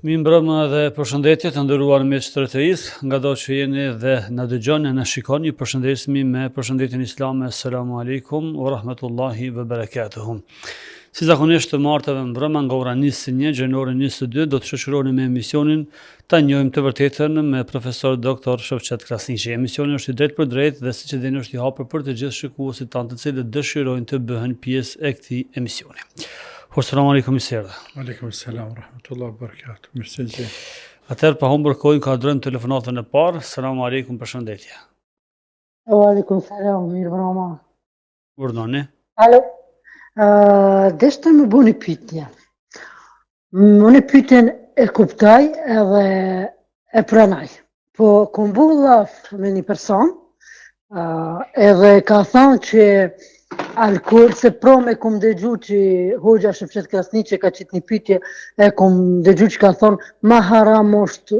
Mi mbrëmë dhe përshëndetje të nderuar miq të RTV-s, ngado që jeni dhe na dëgjoni, na shikoni, ju përshëndesemi me përshëndetjen islame. Selamu alaikum wa rahmatullahi wa barakatuhu. Si zakonisht të martëve mbrëma nga ora 21 deri në orën 22 do të shoqërohemi me emisionin Ta njohim të vërtetën me profesor doktor Shoqet Krasniqi. Emisioni është i drejtë për drejtë dhe siç e dini është i hapur për të gjithë shikuesit tanë të cilët dëshirojnë të bëhen pjesë e këtij emisioni. Selamu alaikum sërë. Aleikum selam, rahmatullahi wa barakatuh. Mirësëngjes. Atëherë pa humbur kohën ka drejt telefonatën e parë. Selamu alaikum, përshëndetje. Wa alaikum salam, mirë vrama. Urdhoni. Alo, deshte më bëni pyetje. Unë pyetjen e kuptoj edhe e pranoj. Po ku mbulla me një person, edhe ka thënë që alkool, se me kum dëgju që Hoxha Shoqet Krasniqi ka qitë një pyetje, e kum dëgju që ka thonë ma haram është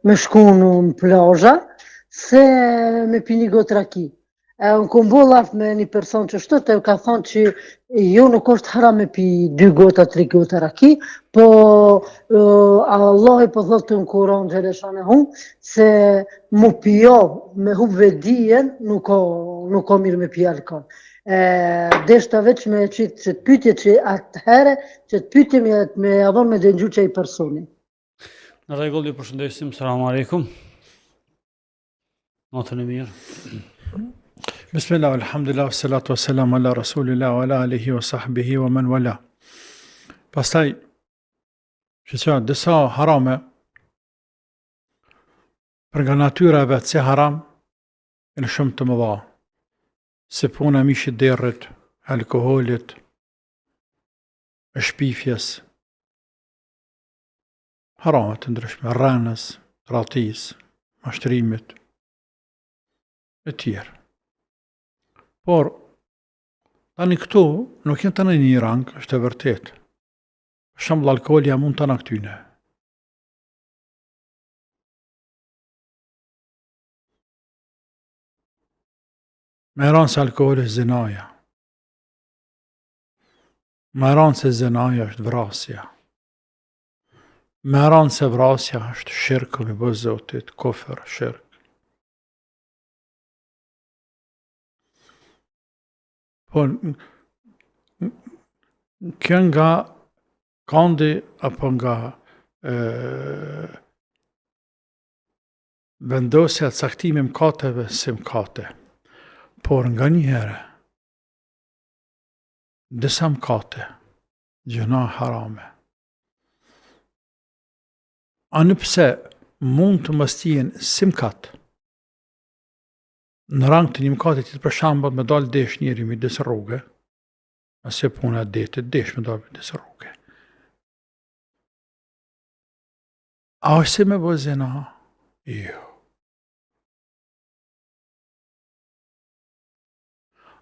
me shku në plazha se me pi një gotë raki. Unë kum bollaf me një person që shtot e ka thonë që jo nuk është haram me pi 2 gota, 3 gota raki, po Allah i po thotë në Kur'an xhaleshanahu se mu pijo me hub vedijen nuk ka mirë me pi alkool. Deshta veç me qitë që të pytje që atëhere, që të pytje me adhon me dëngju që i personi. Në rregull, ju përshëndesim, selamu alaikum. Natën e mirë. Bismillah, alhamdulillah, salatu wa salam ala rasulillah, wa ala alihi wa sahbihi wa man wala. Pastaj, që disa harame, për nga natyra vetë se haram, e në shumë të mëdha. Se puna mishit derrit, alkoholit, e shpifjes, haramet të ndryshme, rranës, ratis, mashtrimit, e tjerë. Por, tani këtu nuk jenë të në një rang, është e vërtet. Për shembull alkooli ja mund të në këtyne. Me ranë se alkoholi është zinaja. Me ranë se zinaja është vrasja. Me ranë se vrasja është shirku me bë Zotit, kufër, shirk. Po, kjo nga kandi apo nga vendosja caktimi mëkateve si mëkate. Por nga një herë, disa mëkate, gjëna harame. Anë pse mund të mos jenë si mëkat, në rang të një mëkate tjetër, për shembull me dalë desh njëri midis rruge, ase puna e detit, desh me dalë midis rruge. A është si me bë zina? Jo.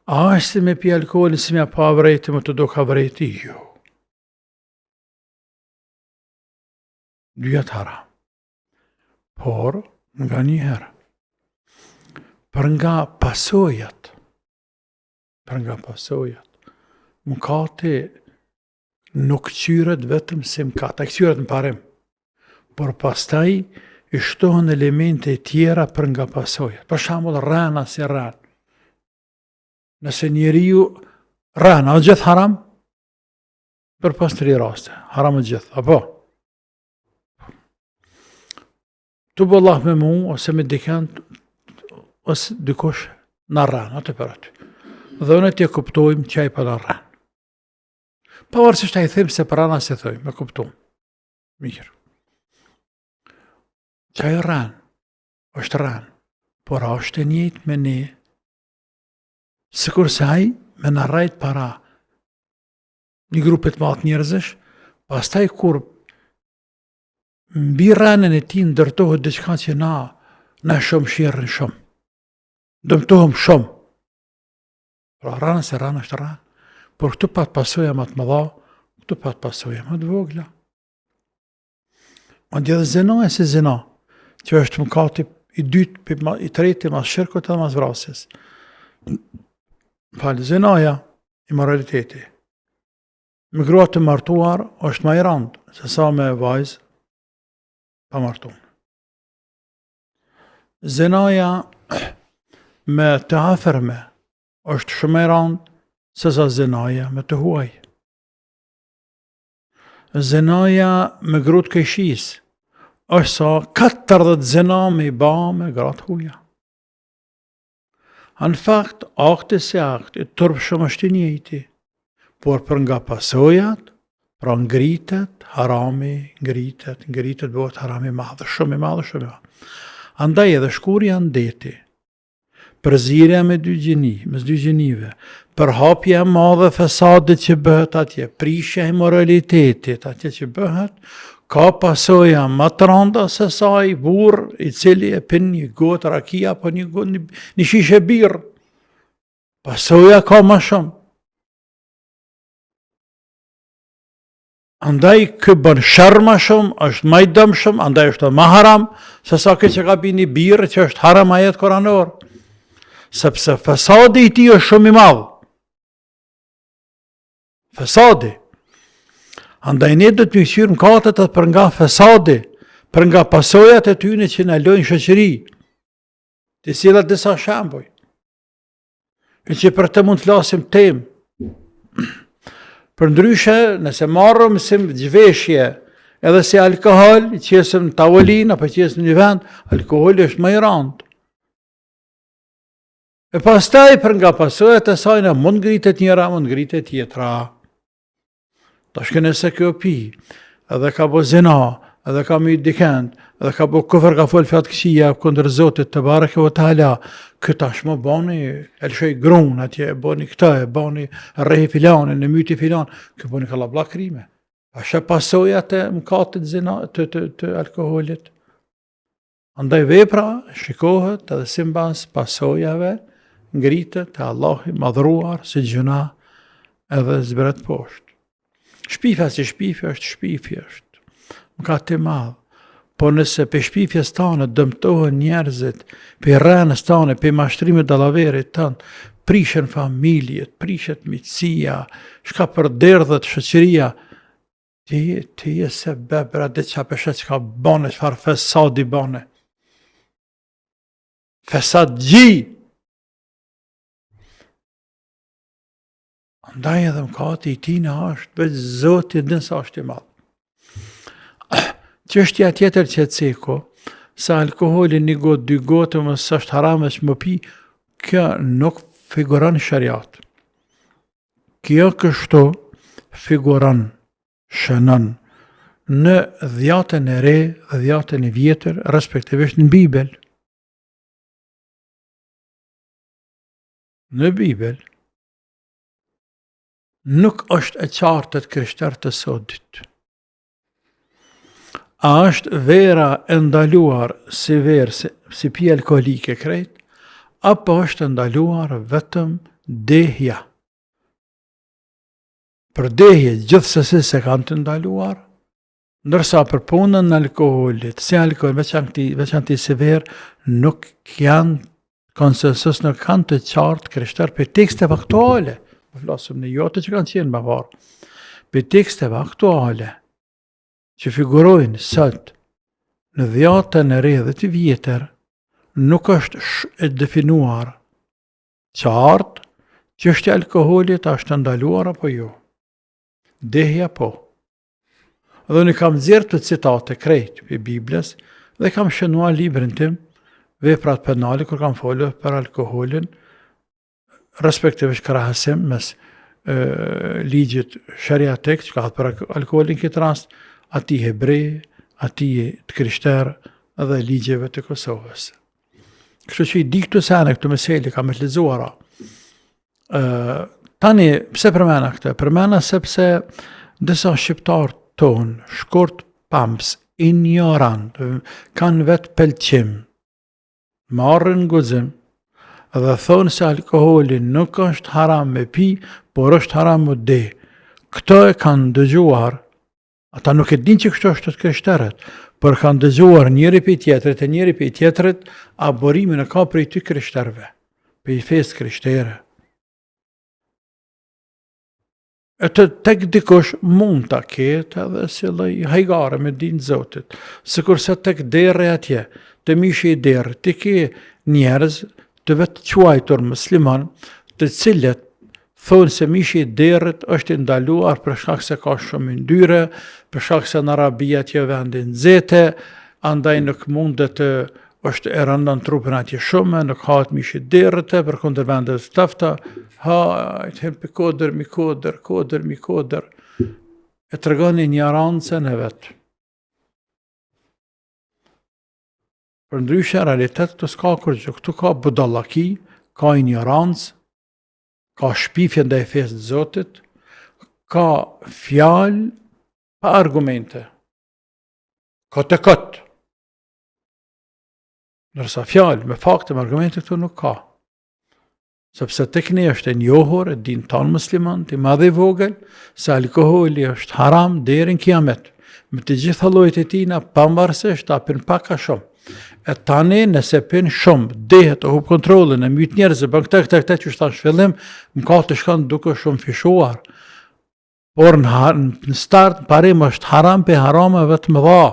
A është si me pi alkoholin, si me pa vrejti, më të do ka vrejti? Jo. Dyja të haram. Por, nga një herë, për nga pasojat, mëkati nuk qyret vetëm si mëkat, a qyret në parim, por pastaj i shtohen elemente tjera për nga pasojat. Për shembull, rana si ranë. Nëse njeriu rana, o gjithë haram? Për pas 3 raste, haram o gjithë, apo? Tu bëllah me mu, ose me dikën, ose dikush në rranë, atë për aty. Dhe unë t'je kuptojmë që ai për në rranë. Pavarësisht ai them se për rana se thojmë, me kuptojmë. Mirë. Që ai rranë, është rranë, por a është e njëjtë me ne, sikur se ai me në rrajt para një grupet matë njerëzish, pastaj kur mbi rranën e ti ndërtohet diçka që na shumë shirën shumë. Dëmtohem shumë. Pra rana se rana është rana. Por këtu pat pasoja më të mëdha, këtu pat pasoja më të vogla. Andje dhe zina e si zina, që është mëkati i dytë, i treti, mas shirkut edhe mas vrasjes. Falë, zinaja, imoraliteti. Me grua të martuar është ma i randë, se sa me vajzë pamartum. Zinaja me të afërme është shumë e rëndë se sa zinaja me të huaj. Zinaja me grutë këshis është sa 40 zina me I ba me gratë huja. Në fakt, akti se akti, tërpë shumë është I njëjti, por për nga pasojat, pra ngritet, harami, ngritet bëhet harami madhë, shumë I madhë. Andaj edhe shkurja në deti, përzirja me dy gjenive, përhapja madhe fesadit që bëhet atje, prishja I moralitetit atje që bëhet, ka pasoja më të rënda se sa I burr I cili e pin një gotë rakia apo një shishe birë. Pasoja ka më shumë. Andaj kë bën sharr më shumë, është më I dëmshëm, andaj është më haram se sa kë që ka pi një birë që është haram ajet koranor. Sepse fesadi I tij është shumë I madh. Fesadi. Andaj ne do të mikësyrë mëkatet për nga fesadi, për nga pasojat e tyne që në lojnë shoqëri. Të cilat disa shembuj. E që për të mund të flasim temë. Për ndryshe, nëse marrëm si zhveshje, edhe si alkohol, qesëm në tavolin, apo qesëm në një vend, alkoholi është më I rëndë. E pastaj për nga pasojat e sajna mund ngritet njëra, mund ngritet tjetra. Tashke nëse kjo pi, edhe ka bo zina, edhe ka mi dikend, edhe ka bo kufër ka fol fjatë këqia kundër Zotit të bareke o ta'ala, këta shmo bani, elshoj grun atje, bani këta, bani rrehi filanin, në myti filan, kjo bani ka labla krime. Ashe pasojat e mkatit zina të alkoholit. Andaj vepra shikohet edhe simbas pasojave, ngritet e Allahi madhruar si gjuna edhe zbret poshtë. Shpifja si shpifja është. Mëkat I madh. Po nëse pe shpifjes tane dëmtohen njerëzit, pe rrenës tane, pe mashtrimit dallaverit tanë, prishen familjet, prishet miqësia, shka përderdhet shoqëria, ti je se bebra dhe qa peshet që ka bane, çfarë fesadi bane. Fesad gji. Andaj edhe mëkati I tina është, veç Zoti din sa është I madh. Çështja tjetër që ceko, sa alkoholi një gotë, dy gotë, mësë është haram që më pi, kjo nuk figuron shariat. Kjo kështu figuron, shënon, në dhjatën e re dhe dhjatën e vjetër, respektivisht në Bibel. Në Bibel, nuk është e qartë të krishterë të sodit. A është vera e ndaluar si verë, si pi alkoholike krejt, apo është ndaluar vetëm dehja? Për dehje gjithsesi se kanë të ndaluar, ndërsa për punën në alkoholit, si alkohol, veçanti si verë, nuk janë konsensus, nuk kanë të qartë krishterë për teksteve aktuale. Flasëm në jote që kanë qenë më parë. Për teksteve aktuale që figurojnë sot në dhjatën e re dhe të vjetër, nuk është e definuar qartë çështja e alkoolit është ndaluar apo jo. Dehja po. Dhe unë kam nxjerrë të citate krejt për Biblës dhe kam shënuar librin tim Veprat penale kur kam folur për alkoholin, respektivisht krahasim mes ligjit shariatik që ka për alkoholin këtë rast, ati hebrej, ati të krishterë dhe ligjeve të Kosovës. Kështu që I di këtu sene, këtu meseli, kam e të lexuara. Tani, pse përmena këtë? Përmena sepse disa shqiptarë tonë, shkurt pams, ignorant, kanë vetë pëlqim, marrin guxim, dhe thonë se alkoholi nuk është haram me pi, por është haram me de. Këto e kanë dëgjuar, ata nuk e din që kështu është të krishterët, por kanë dëgjuar njëri për tjetrit e njëri për tjetrit, aborimin e ka për I ty krishterve, për I fesë krishtere. E tek dikush mund ta ketë edhe si lloj hajgare me dinë Zotit. Sikurse tek derri atje, të mishi I derrit, ti ke njerëz të vetë quajtur musliman, të cilët thonë se mishi I derrit është I ndaluar për shkak se ka shumë yndyrë, për shkak se në Arabi atje vendi nxehtë, andaj nuk mundet të është e rënda në trupin atje shumë, nuk hahet mishi I derrit për kundër vendet të tafta, hajt, helpi kodër, mi kodër. E tregon ignorancën e vetë. Për ndryshe, realitet këtu s'ka kurgjë, këtu ka budallaki, ka ignorancë, ka shpifje ndaj fesë të Zotit, ka fjalë pa argumente, ka të këtë. Nërsa fjalë me fakte, me argumente këtu nuk ka. Sepse tek ne është e njohur, e din tanë musliman, I madh I vogël, se alkoholi është haram deri në kiamet. Me të gjitha llojet e tina, pavarësisht ta pin pak a shumë. E tani nëse pin shumë, dehet të hub kontrollin, e myt njerëz, bën këtë që shtan shfillim, më ka të shkon duke shumë fishuar. Por në start, parim është haram pe harameve të mëdha.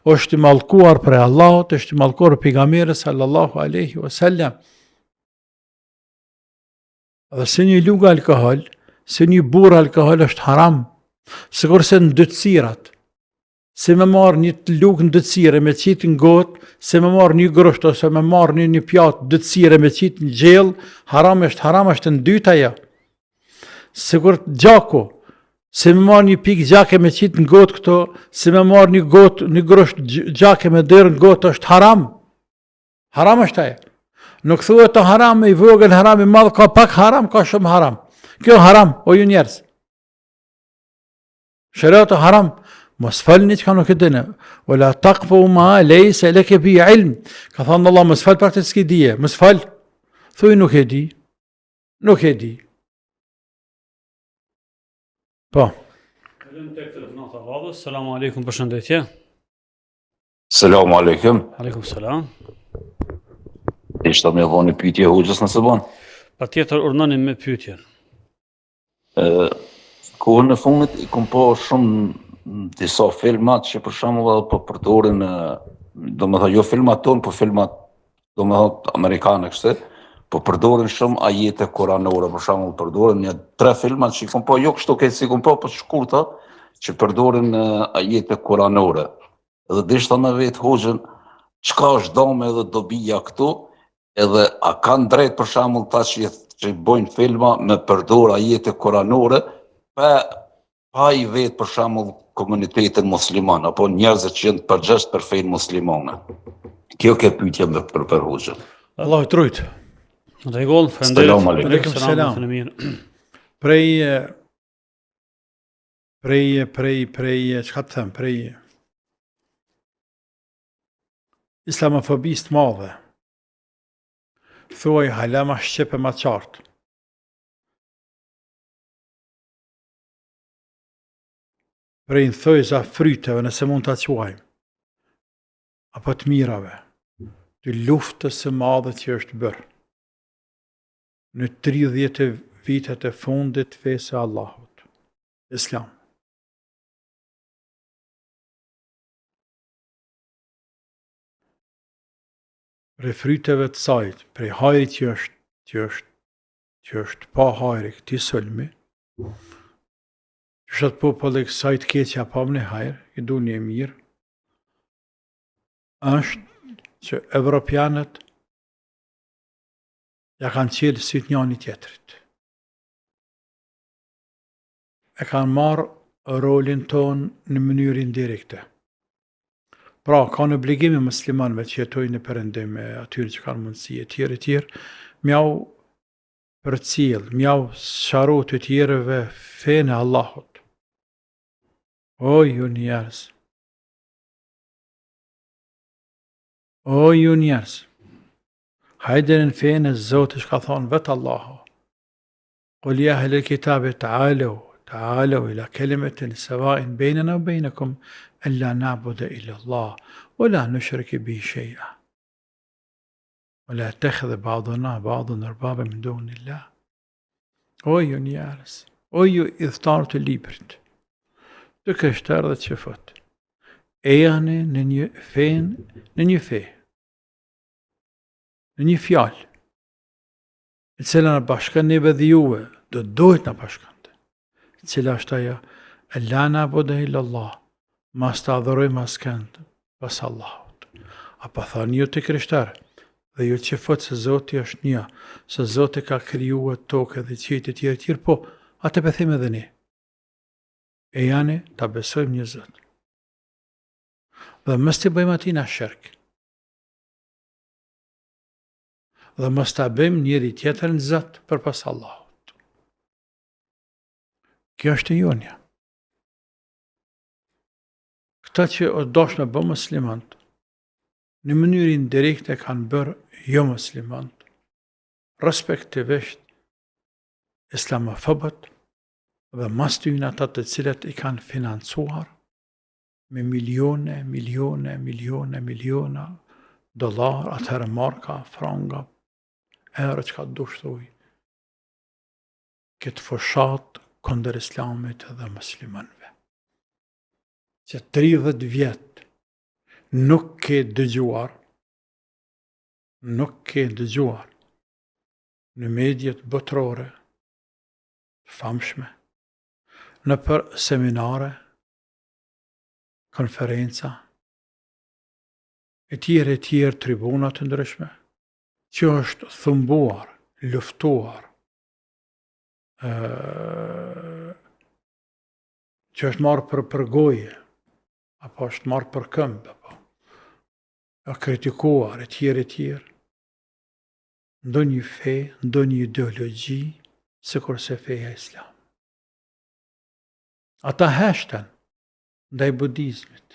është I mallkuar për Allahut, është I mallkuar pejgamberit sallallahu alaihi wasallam. Dhe se një lugë alkohol, se një burr alkohol është haram, sikurse në ndëtsirat. Se me marr një lugë ndëtsire me qit në gotë, se me marr një grosht ose me marr një pjatë ndëtsire me qit në gjell, haram është në dyta ajo. Sikur gjaku, se me marr një pikë gjake me qit në gotë këto, se me marr një grosht gjake me derë në gotë është haram. Haram është ajo. Nuk thuhet të haram I vogël, haram I madh, ka pak haram, ka shumë haram. Kjo haram, o ju njerëz. Shariati haram, mos falni çka nuk e dini. Wala taqfu ma laysa laka bi ilm. Ka thënë Allah, mos fal pak të s'ke dije, mos fal. Thuaj nuk e di. Nuk e di. Po. Kalojmë tek telefonata radhës. Selam aleikum, përshëndetje. Selam aleikum. Aleikum selam. Ishta me dhoni pyetje hoxhës nëse ban. Patjetër urnoni me pyetjen. Kohën e fundit I kom pa shumë disa filmat që për shembull edhe po përdorin, domethënë jo filmat tonë, po filmat domethënë amerikane kështu, po përdorin shumë ajete kuranore, për shembull përdorin 3 filmat që I kom pa jo kështu këtë si kom pa, po të shkurta që përdorin ajete kuranore. Edhe dishta me vetë hoxhën, çka është dome edhe dobija këtu, edhe a kanë drejt për shembull ta që bojnë filma me përdor ajete kuranore pa I vetë për shembull komunitetin musliman apo njerëzit që janë të përgjegjës për fenë muslimane. Kjo ke pyetje me për hoxhën. Allah I trujt. Në rregull, faleminderit. Selam aleikum. Aleikum selam. Prej, çka të them, prej islamofobisë të madhe. Thuaj hala ma shqepe ma qartë. Prej në thojza fryteve, nëse mund të quajmë, apo të mirave, të luftës së madhe që është bërë, në 30 vitet e fundit fesë e Allahut, Islam. Prej fryteve të sajt, prej hajrit që është pa hajri këti sulmi, që shatë populli kësaj të keqja pa më në hajrë, I du një mirë, është që evropianët ja kanë qelë syt njani tjetrit. E kanë marë rolin tonë në mënyrë indirekte. Pra, ka në obligime muslimanëve që jetojnë në perëndim e atyre që kanë mundësi e tjerë, mjau për cilë, mjau sharu të tjerëve fenë e Allahut. O ju njerëz. O ju njerëz. Hajde në fenë e Zotit që ka thonë vetë Allahu. Qul ya ahlal kitabi ta'alu ila kalimatin sawa'in baynana wa baynakum alla na'budu illa Allah wa la nushrika bihi shay'a. ولا يتخذ بعضنا بعضا أربابا من دون الله. O ju njerëz, O ju idhëtarë të librit, të krishterë dhe që fëtë, e janë në një fe, në një fjalë, e cila në bashkën neve dhe juve, do dojtë në bashkënte, cila është ajo, e la na'budu illa Allah, mas të adhëroj mas këndë, pas Allahut. A pa thani ju të krishterë, dhe ju që fëtë se Zoti është një, se Zoti ka krijuar tokë dhe qiejtë e tjerë, po, atë bethim edhe ne. E janë ta besojmë një Zot. Dhe mos të bëjmë atij na shirk. Dhe mos ta bëjmë njëri tjetrin Zot përpas Allahut. Kjo është e jonja. Këta që o dosh në bë muslimant, në mënyrë indirekte kanë bërë jo muslimant, respektivisht islamofobët dhe mas tyne ata të cilët i kanë financuar me milione dollar, atëherë marka, franga, euro që ka dushtoj, këtë fushat kundër islamit dhe muslimanve. Që 30 vjetë nuk ke dëgjuar në mediat botërore, famshme, në për seminare, konferenca, e tjerë tribunat të ndryshme, që është thumbuar, luftuar, që është marrë për goje, apo është marrë për këmbë, apo kritikuar, e tjerë, ndo një fe, ndo një ideologji, se kurse feja islam. Ata heshten ndaj budizmit,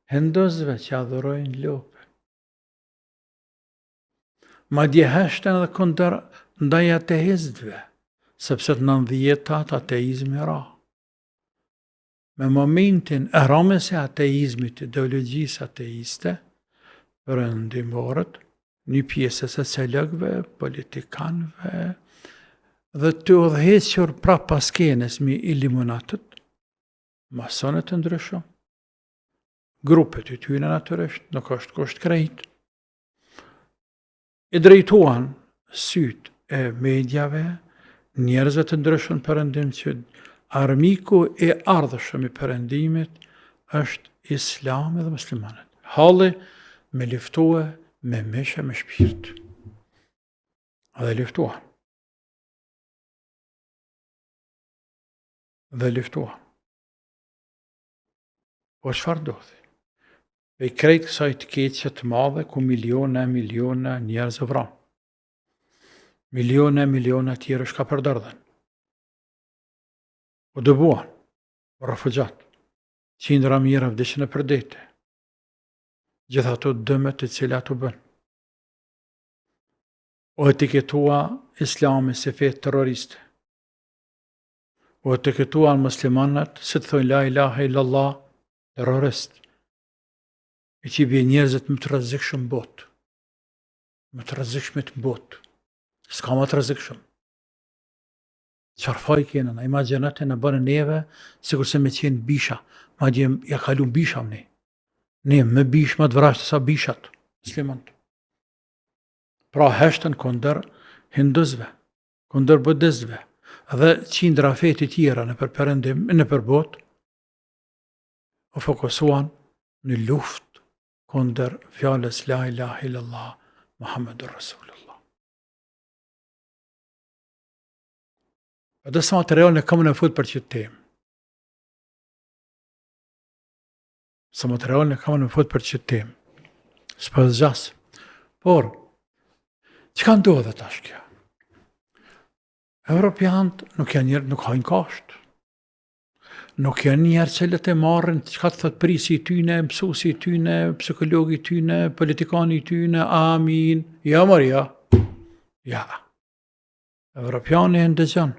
hinduzve që adhurojnë lopë. Madje heshten edhe kundër ndaj ateistëve, sepse të 90-tat ateizmi ra. Me momentin e rramës e ateizmit, ideologjisë ateiste, perëndimorët, një pjesë e sociologëve, politikanëve, dhe të udhëhequr prap pas skenës me Illuminatët, masonët të ndryshëm, grupet e tyre natyrisht, nuk është kusht krejt, i drejtuan sytë e medjave, njerëzve të ndryshëm perëndim që armiku e ardhshëm i perëndimit është Islami dhe muslimanët. Halli me luftue me meshe me shpirt. Dhe luftuan. Po çfarë ndodhi? E krejt kësaj të keqe të madhe ku miliona njerëz vran. Miliona tjerë shka përderdhen. U dëbuan, refugjat, qindra mijëra vdeshin e përdete. Gjithë ato dëmet të cilat u bën. U etiketua Islami si fe terroriste. U etiketuan muslimanët se të thojnë la ilaha illallah terrorist. E që i bje njerëzit më të rrezikshëm botë. Më të rrezikshmit botë. S'ka më të rrezikshëm. Çfarë faj kena, na imagjinate në bënë neve, sikur se me qenë bisha, madje ja kalum bisha ne. Ne më bish më të vrashtë sa bishat, muslimant. Pra heshten kundër hinduzve, kundër budizve, dhe qindra fe të tjera në për perëndim, në për botë, u fokusuan në luftë kundër fjalës la ilaha illallah Muhammedur Rasulullah. Dhe sa material në kam në fut për që temë. S'pas gjas. Por, që ka ndodhe tash kjo? Europianët nuk hajnë kasht. Nuk janë njerë cilët e marrin që ka të thot prisi i tyne, mësusi i tyne, psikologi i tyne, politikani i tyne, amin. Ja, Maria. Ja. Europiani e ndëgjën.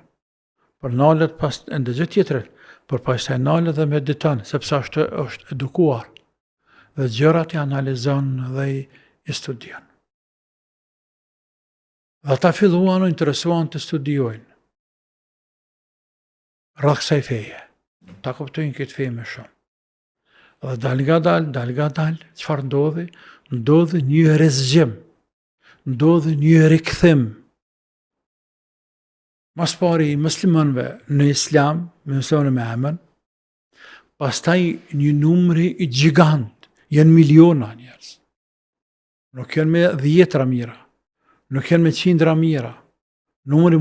Për nalët pas e ndëgjët tjetërit, për pas e nalët dhe meditan, sepse është edukuar. Dhe gjërat i analizon dhe i studion. Dhe ta filluan o interesuan të studiojnë. rreth kësaj feje. Ta kuptojnë këtë feje më shumë. Dhe dal nga dal, çfarë ndodhi? Ndodhi një rezgjim, ndodhi një rikthim. Mas pari i muslimanëve në islam, me muslimanë me emën, pastaj një numri i gjigant, janë miliona njerëz. Nuk janë me 10 mira, nuk janë me 100 mira. Numri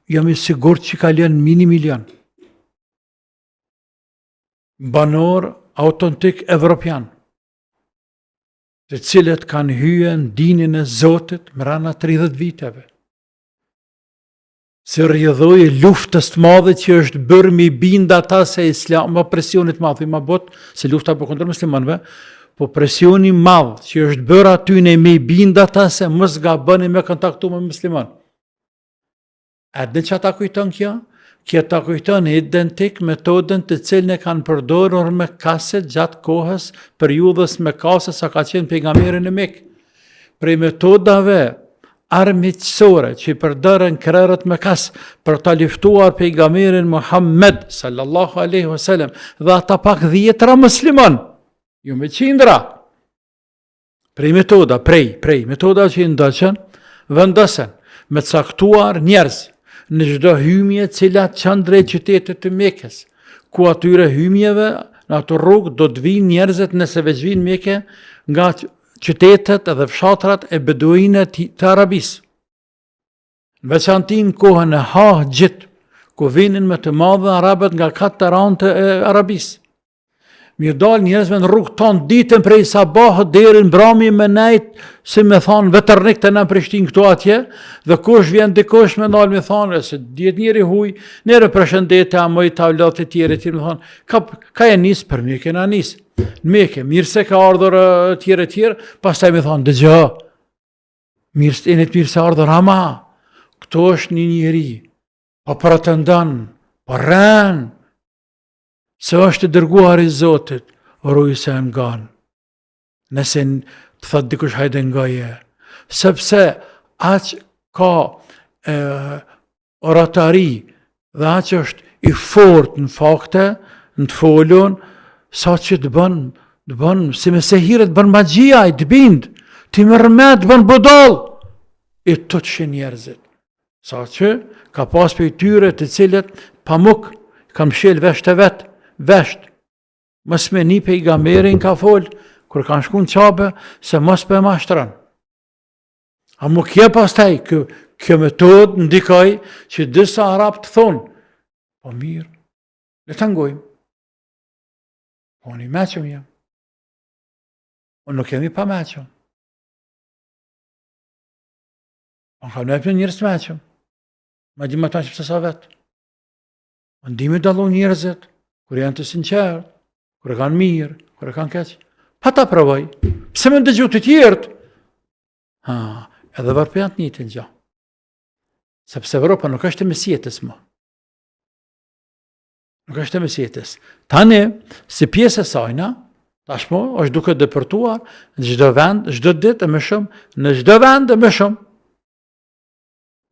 jam i sigurt që ka lënë mini milion. Banor autentik evropian, të cilët kanë hyrë në dinin e Zotit mrena 30 viteve. Se rrjedhoi luftës të madhe që është bërë mi bind ata se islam, ma presionit madh, ma bot se lufta po kundër muslimanëve, po presioni madh që është bërë aty në me bind ata se mos gaboni me kontaktu me musliman. A dhe që ata kujton kjo? Kjo ta kujton identik metodën të cilën e kanë përdorur me kaset gjatë kohës periudhës me kasë sa ka qenë pejgamberi në Mekë. Prej metodave armiqësore që i përdorën krerët me kasë për ta luftuar pejgamberin Muhammed sallallahu alaihi wasallam dhe ata pak 10 musliman, jo me 100. Prej metoda që i ndoqën vendosen me caktuar njerëz në çdo hymje cilat çan drejt qytetit të Mekës, ku atyre hymjeve në ato rrugë do të vinë njerëzit nëse veç vinë Mekë nga qytetet edhe fshatrat e beduinët të Arabisë. Në veçanti në kohën e Hajjit, ku vinin më të madhe arabët nga 4 anë e Arabisë. Mirë dal njerëzve në rrugë tonë ditën prej sabahut deri në mbrëmje me nejt, si me thonë vetërnik të në Prishtinë këtu atje, dhe kush vjen dikush me dalë me thonë, se djetë njeri huj, njerë përshëndetje, a mëj tavlat e tjere, me thonë, ka e nisë për Mekë, na nisë. Në Mekë, mirë se ka ardhur tjere, pastaj me thonë, dëgjo, mirë se ardhur, ama, këto është një njeri, po pretendon, po rën, se është dërguar i Zotit, ruaj se ngan. Nëse të thot dikush hajde ngaje, sepse aq ka oratari dhe aq është i fort në fakte, në të folun, sa që të bën, si me se hire të bën magjia, i të bind, ti mërmet, të bën budal, i të të shenë njerëzit. Sa që ka pas për i tyre të cilët pamuk, kam shel vesh të vetë, vesht, mos me një pejgamberin ka fol, kur kanë shku në qabe, se mos për mashtran. A mu kje pastaj, kjo metod ndikoj që disa arab të thonë, po mirë, le të ngojmë, po një meqëm jam, o nuk jemi pa meqëm. Po në ka nëpjën njërës meqëm, ma di ma ta që pëse sa vetë. O ndimi dalu njërëzit, kur janë të sinqerë, kur e kanë mirë, kur e kanë keqë, pa ta provoj, pse me ndëgju të tjertë? Edhe varpe janë të një të një. Sepse Evropa nuk është e mesjetës më. Nuk është e mesjetës. Tani, si pjesë e sajna, tashmo është duke dëpërtuar në çdo vend, çdo ditë e më shumë, në çdo vend e më shumë,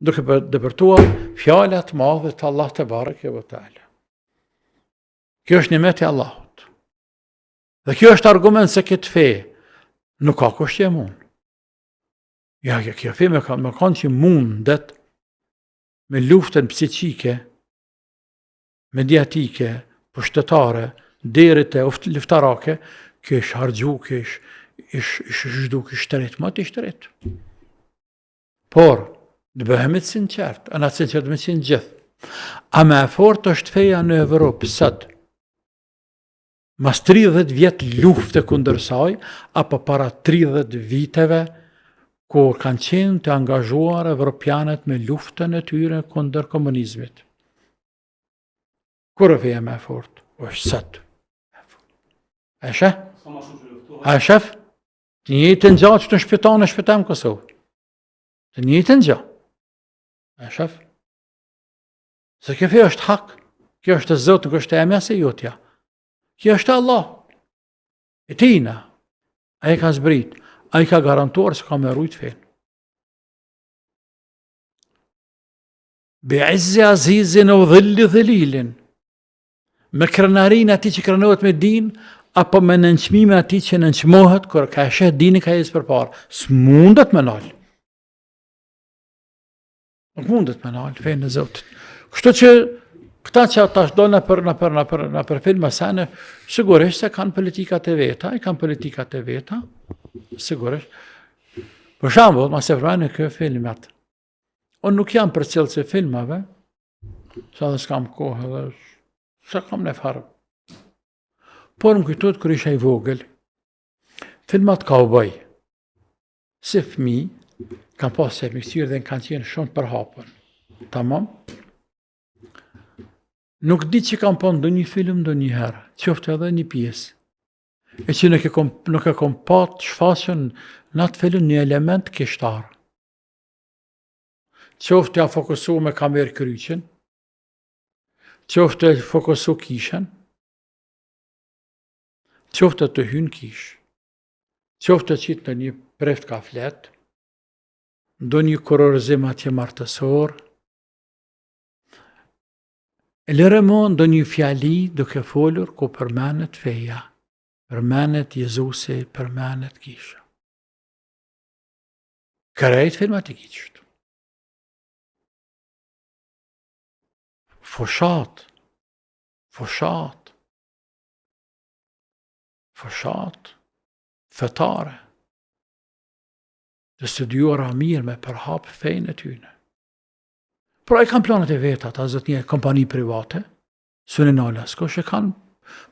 duke dëpërtuar fjalat madhe të Allah te bareke ve teala. Kjo është nimet e Allahut. Dhe kjo është argument se këtë fe nuk ka kush që e mund. Ja, kjo fe me kanë që mundet me luftën psiqike, mediatike, pushtetare, deri te luftarake, kjo është harxhu, kjo është zhdu, kjo është shtret, ma të shtret. Por, dhe bëhemi të sinqert, ana të sinqert me qenë gjithë. A me e fort është feja në Evropë sot, mas 30 vjetë lufte kundër saj, apo para 30 viteve, kur kanë qenë të angazhuar evropianët me luftën e tyre kundër komunizmit. Kur e feja me fort? është sot. A shë? A shëf? Të njëjtën gjatë që të shpëtam Kosovë. Të njëjtën gjatë. A shëf? Se kjo fe është hak, kjo është Zotë, nuk është e emja se jotja. Kjo është Allah. E tina. A i ka zbrit. A i ka garantuar se ka me rujt fejnë. Bi izzi azizin o dhilli dhililin. me krenarin ati që krenohet me din, apo me nënçmime ati që nënçmohet, kur ka shet dini ka jesë për parë. S'mundet me nalë. Nuk mundet me nalë, fejnë e Zotit. Kështu që këta që tash do në për filma sene, sigurisht se kanë politikat e veta, sigurisht. Për shambull, ma se vrajnë kjo filmat. Unë nuk jam për cilësi filmave, sa dhe s'kam kohë dhe sa kam në farë. Por më kujtot kër isha i vogël, filmat cowboy, si fmi, kam pas se miksyrë dhe në kanë qenë shumë përhapën. Tamam? Nuk di që kam pa ndo një film ndo një herë, qoftë edhe një pjesë. E që nuk e kom pa të shfaqen në atë film një element kishtarë. Qoftë ja fokusu me kamerë kryqen, qoftë e fokusu kishen, qoftë të hynë kish, qoftë qitë në një preft ka flet, ndo një kurorëzim atje martësor, e lërëmon ndo një fjali duke folur ku përmenet feja, përmenet Jezusi, përmenet kisha. Kërejt filmat I kiqështu. Foshat, fetare, dhe studiuara mirë me përhap fejnë e tyne. Pra I kanë planet e veta, ata zët një kompani private, sunin Alasko, që kanë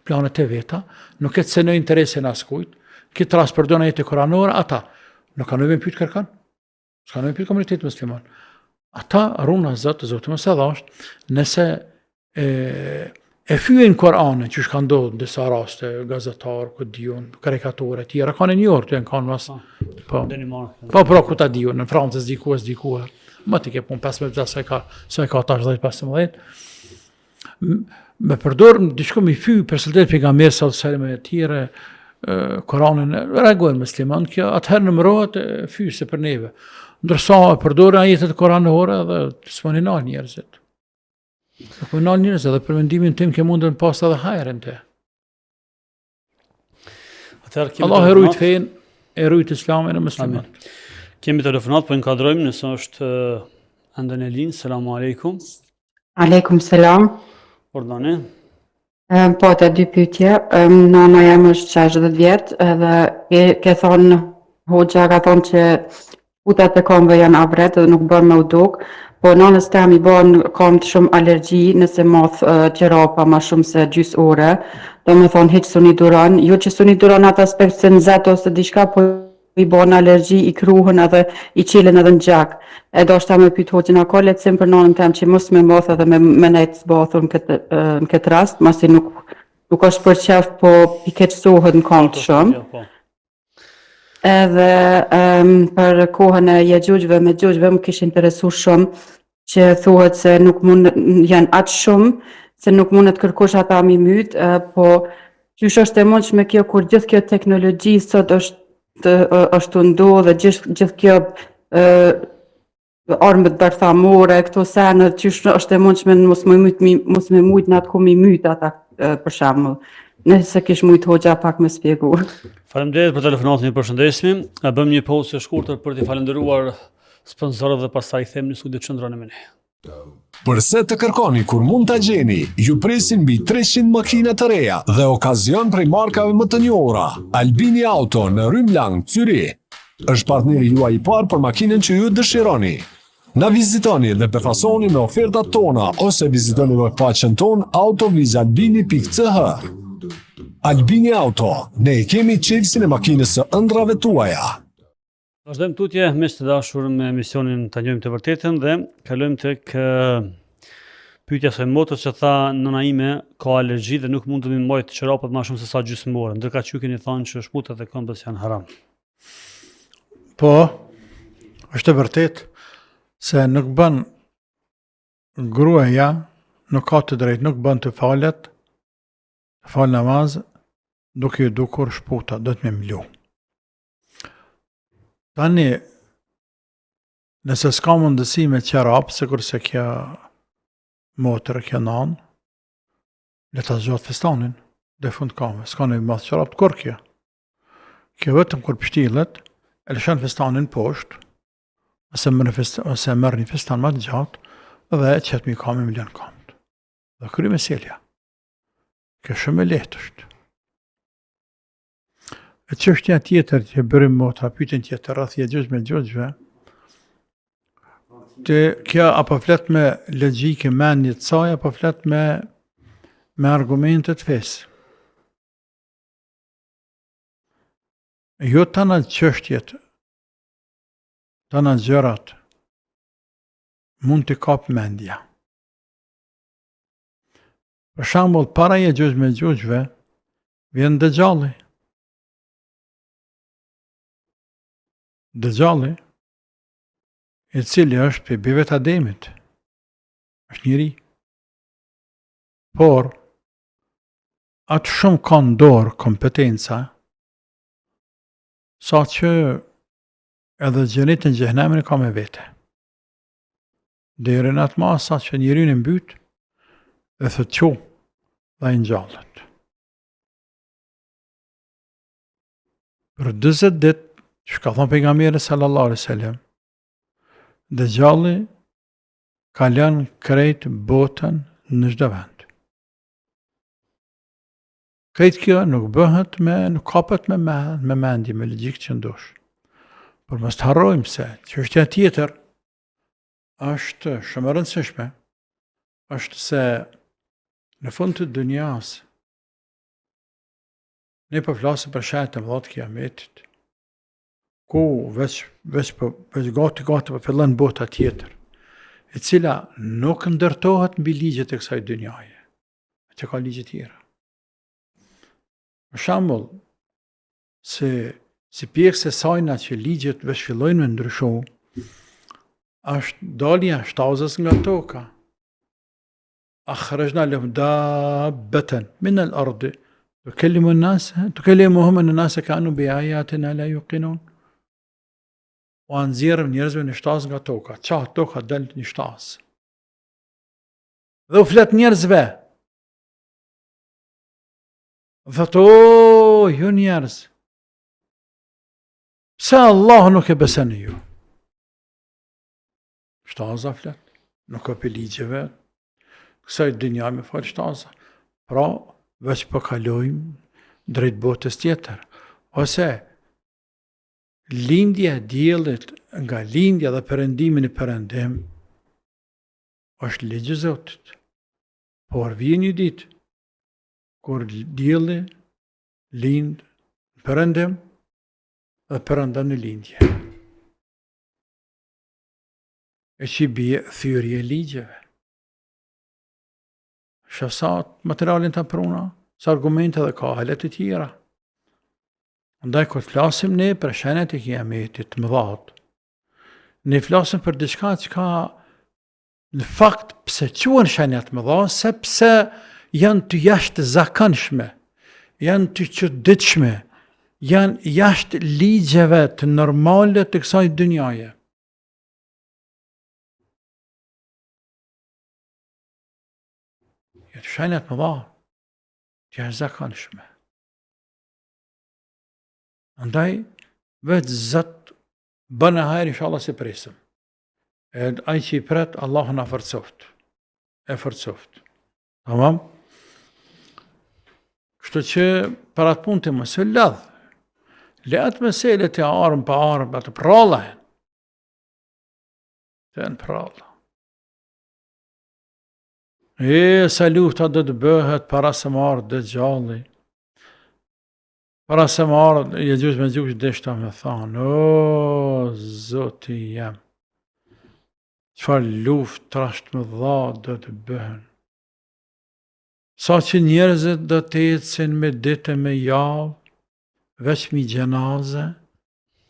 planet e veta, nuk e të se në interesin askujt, këtë ras përdojnë ajetë e koranore, ata nuk kanë nëjve pytë kërkan, s'kanë nëjve pytë komunitet musliman. Ata runa zëtë më se dhasht, nëse e fyën Koranën, që shka ndodhë në disa raste, gazetarë, këtë dion, karikatore, tjera, kanë e një orë të janë kanë mas. Po, ku ta dion, në Francës dikuar, më t'i ke pun 15, sa e ka 10-15. Me përdorë, diçko mi fyë, personalitet pejgamberi sallallahu alajhi wasallam e tjere, Koranën, reagojnë musliman, kjo atëherë nëmërohet fyë se për neve. Ndërsa e përdorë ajetet koranore dhe s'po një nalë njerëzit. Po nalë njerëzit dhe për mendimin tim ke mundën pas edhe hajrën te. Allah e rujt fejnë, e rujt islamin e musliman. Kemi telefonat, po inkadrojmë nëse është ende në linë. Selamu alaikum. Aleikum selam. Ordane. Po, të dy pyetje. Nana jam është 60 vjetë edhe ke thonë, hoxha ka thonë që putat e komëve janë avret edhe nuk bën me uduk, po nanës tem I bën kom të shumë alergji nëse moth qerapa ma shumë se gjys ore, do me thonë hiq suni duron, jo që suni duron atë aspekt se nëzet ose diçka, po I bën alergji I kruhën edhe I qilen edhe në gjak. E do shta me pyet hoxhin a ka lecim për nanën tem që mos me moth edhe me nejtë zbathur në këtë rast, masi nuk është për qef, po I keqësohet në kom të shumë. Edhe për kohën e Jegjujve me Gjujve më kishë interesu shumë që thuhet se nuk mund janë atë shumë se nuk mundet kërkush ata mi myt, po qysh është e mundshme kjo kur gjithë kjo teknologji sot është ndodhur dhe gjithë kjo armët bërthamore, këto sene, qysh është e mundshme mos me mujt në atë ku mi myt ata për shembull. Nëse kish mujt hoxha pak me spjegu. Faleminderit për telefonatin, ju përshëndesim. E bëm një pauzë të shkurtër për t'i falenderuar sponsorët dhe pastaj I them në studio çndroni me ne. Përse të kërkoni kur mund ta gjeni, ju presin mbi 300 makina të reja dhe okazion prej markave më të njohura. Albini Auto në Rrym Lang, Zyri, është partneri juaj I parë për makinën që ju dëshironi. Na vizitoni dhe befasoni me ofertat tona ose vizitoni webpaqen ton autovizalbini.ch. Albini Auto, ne kemi qelsin e makinës së ëndrave tuaja. Vazhdojmë tutje me të dashur me emisionin Ta njohim të vërtetën dhe kalojmë tek pyetja së motës që tha nëna ime ka alergji dhe nuk mund të më mbajt çorapat më shumë se sa gjysmore, ndërka që ju keni thënë që shputat e këmbës janë haram. Po, është e vërtet se nuk bën gruaja, nuk ka të drejtë, nuk bën të falet, fal namaz, duke I dukur shputa, do të me mlu. Tani, nëse s'ka mundësi me qerap, se kurse kjo motër, kjo nanë, le ta zgjat festanin dhe fund kame, s'ka në madh qërap të kur kjo. Kjo vetëm kur pështillet, e lëshon festanin poshtë, ose merr një festan më të gjatë, dhe e qëtë mi kame milion kamët. Dhe kry me selja. Kjo shumë e lehtë është. E çështja tjetër që bërim motra, pyetjen tjetër rreth Jegjuz me Gjogjve, kjo apo flet me logjikë mendje të saj apo flet me argumente të fesë. Jo tana çështjet, tana gjërat mund të kap mendja. Për shembull, para Jegjuz me Gjogjve vjen Dëxhalli. Dëxhalli, i cili është për bijve të Ademit, është njëri. Por, atë shumë ka në dorë kompetenca, sa që edhe xhenetën e xhehenemin ka me vete. Deri në atë mas sa që njeriu në mbyt dhe thot çu dhe i ngjallet. Për 40 ditë, që ka thonë pejgamberi sallallahu alaihi wasallam, Dëxhalli ka lënë krejt botën në çdo vend. Krejt kjo nuk bëhet nuk kapet me mendje, me logjikë që ndosh. Por mos të harrojmë se çështja tjetër është shumë e rëndësishme, është se në fund të dunjas ne po flasim për shajt të mëdha të kiametit, ku veç gati po fillon bota tjetër, e cila nuk ndërtohet mbi ligjet e kësaj dunjaje, që ka ligje tjera. Për shembull, si pjesë e sajna që ligjet veç fillojnë me ndryshu, është dalja shtazës nga toka. Akhrajna lahum dabbatan min al-ardi tukellimuhum an-nas kanu bi ayatina la yuqinun. O anëzirëm njerëzve në shtazë nga toka. Qatë toka delë një shtazë. Dhe u flet njerëzve. Dhe ju njerëz. Pse Allah nuk e beson ju? Shtaza flet. Nuk e për ligjeve. Kësaj dynja me falë shtaza. Pra, veç po kalojmë drejt botës tjetër. Ose lindja e diellit nga lindja dhe perëndimi në perëndim është ligj i Zotit. Por vjen një ditë kur dielli lind në perëndim dhe perëndon në lindje. E që bie thyrje e ligjeve. Shasat materialin të pruna, sa argumente dhe ka halet e tjera. Ndaj kur flasim ne për shenjat e kiametit të mëdha, ne flasim për diçka që ka në fakt pse quhen shenja të mëdha, sepse janë të jashtëzakonshme, janë të çuditshme, janë jashtë ligjeve të normale të kësaj dynjaje. Janë shenja të mëdha, të jashtëzakonshme. Andaj, vetë Zot bënë hajër inshallah se presim. E ai që i pret, Allah në forcoft. E forcoft. Tamam? Kështu që për atë punë të mësë ladhë. Le atë meselet e arëm pa arëm, atë prallajnë. Të në prallë. Sa lufta dhe të bëhet para se marë Dëxhalli. Para se marë, Jegjuz me Gjogjë deshta me thanë, o, Zoti jam, qëfar luft trasht më dha dhe të bëhen. Sa që njerëzit dhe të ecin me dite me javë, veç mi gjenaze,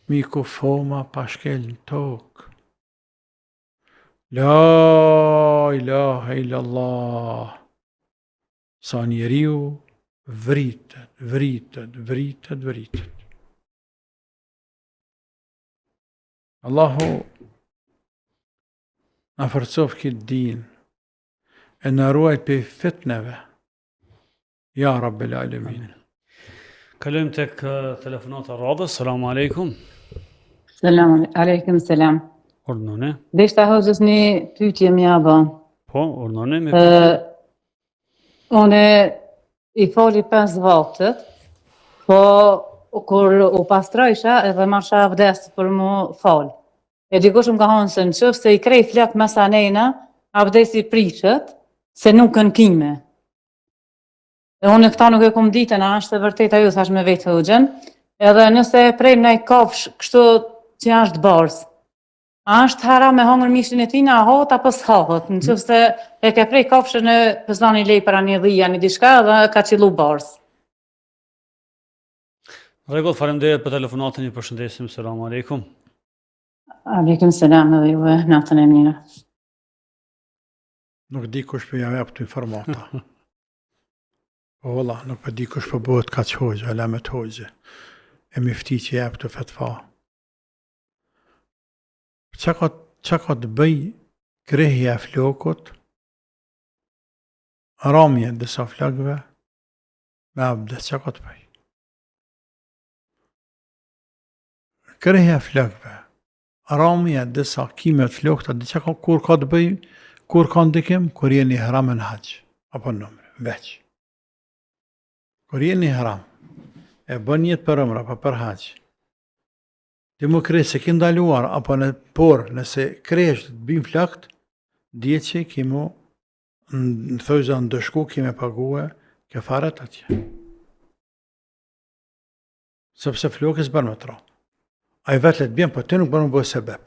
mi kufoma pashkel në tokë. La ilaha illallah. Sa njeriu vritet. Allahu na forcof këtë din, e na ruaj për fitneve, Ja Rabbil Alamin. Kalojmë tek telefonata radhës. Selamu alaikum. Selam, aleikum selam. Urdhënone. Deshta hoxhës një pyetje më ia bën. Po, urdhënone me Unë i foli 5 vaktet, po kur u pastrojsha edhe marsha abdes për mu fal. E dikush më ka thonë se nëse i krej flak masanena, abdesi prishet, se nuk kanë kime. E unë këta nuk e kom ditën, a është e vërtet ajo, thash me vetë hoxhën, edhe nëse e prejmë në i kafsh, kështu që është bars, a është haram me hongër mishin e tina, a hot apo s'hahot, në qëfë e ke prej kafshën e pëzlani lej para një dhija, një dishka, dhe ka qilu bars. Rregull, faleminderit për telefonatën, ju përshëndesim. Selamu alaikum. Aleikum selam edhe juve, natën e mirë. Nuk di kush për ja jap të informata. Po valla, nuk për di kush për bëhet kaq hoxha, alamet hoxhe. E mifti që jap të fatfa. Qa ka të bëj krehja e flokut, ramje disa flakve, me abdes, qa ka të bëj? Krehja e flakve, ramje disa kime të flokta, dhe qa ka kur ka të bëj, kur ka ndikim, kur jeni ihram në haqë, apo në nëmre, veç. Kur jeni ihram, e bën jetë për ëmra, apo për haqë, ti më krej se ki ndaluar, apo nëse krejsh të bim flakt, dje që ki mu në thojza në dëshku, ki me pague kefaret atje. Sepse flokës bërë me tra. A i vetë le të bjen, po ti nuk bërë më bëhë sebep.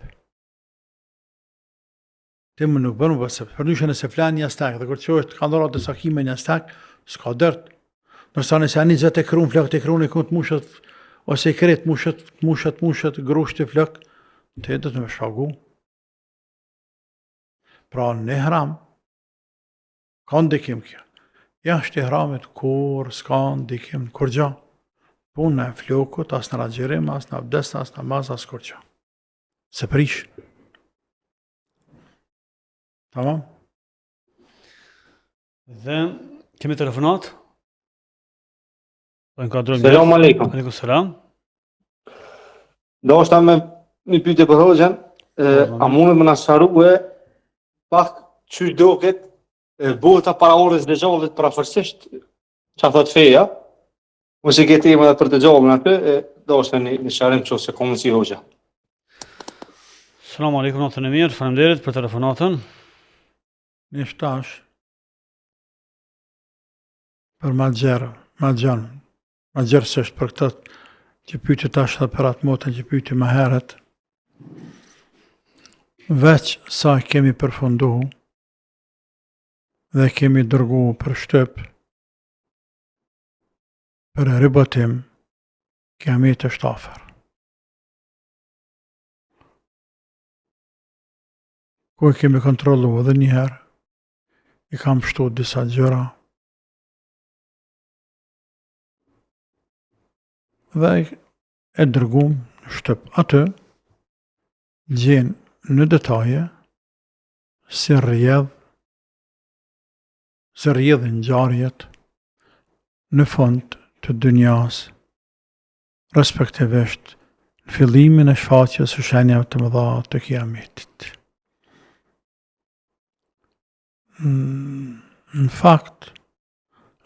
Ti më nuk bërë më bëhë sebep. Për nëshë nëse flan një stak, dhe kërë që është ka ndorat dhe sakime një stak, s'ka dërt. Nërsa nëse ani zëtë e krun, flak të krun e kënë të mushet, ose i kretë mushet, grusht të flak, të edhe të me shagu. Pra në ihram, ka ndikim kjo. Jashtë ihramit kur s'ka ndikim, kur gja. Punë në flokut, as në ragjerim, as në abdes, as në namaz, as kur gja. Se prish. Tamam? Dhe kemi telefonat? Selam aleikum. Aleikum selam. Do është me një pyetje për hoxhën, a mundet më na sharrue pak çu doket bota para orës dhe gjallit parafërsisht, çfarë thot feja? Mos e ke tema për të gjallën atë, do është një sharrim kështu se komë si hoxha. Selamu alaikum, natën e mirë, faleminderit për telefonatën. Një shtash, për ma gjerësisht për këtë që pyti tash dhe për atë motën që pyti ma heret, veç sa kemi përfundu dhe kemi dërgu për shtyp, për ribotim, kemi të shtafer. Ku e kemi kontrolu edhe njëherë, i kam shtu disa gjëra, dhe e dërgum në shtyp. Atë gjenë në detaje si rrjedhin ngjarjet në fund të dynjas, respektivisht në fillimin e shfaqjes së shenjave të mëdha të kiametit. Në fakt,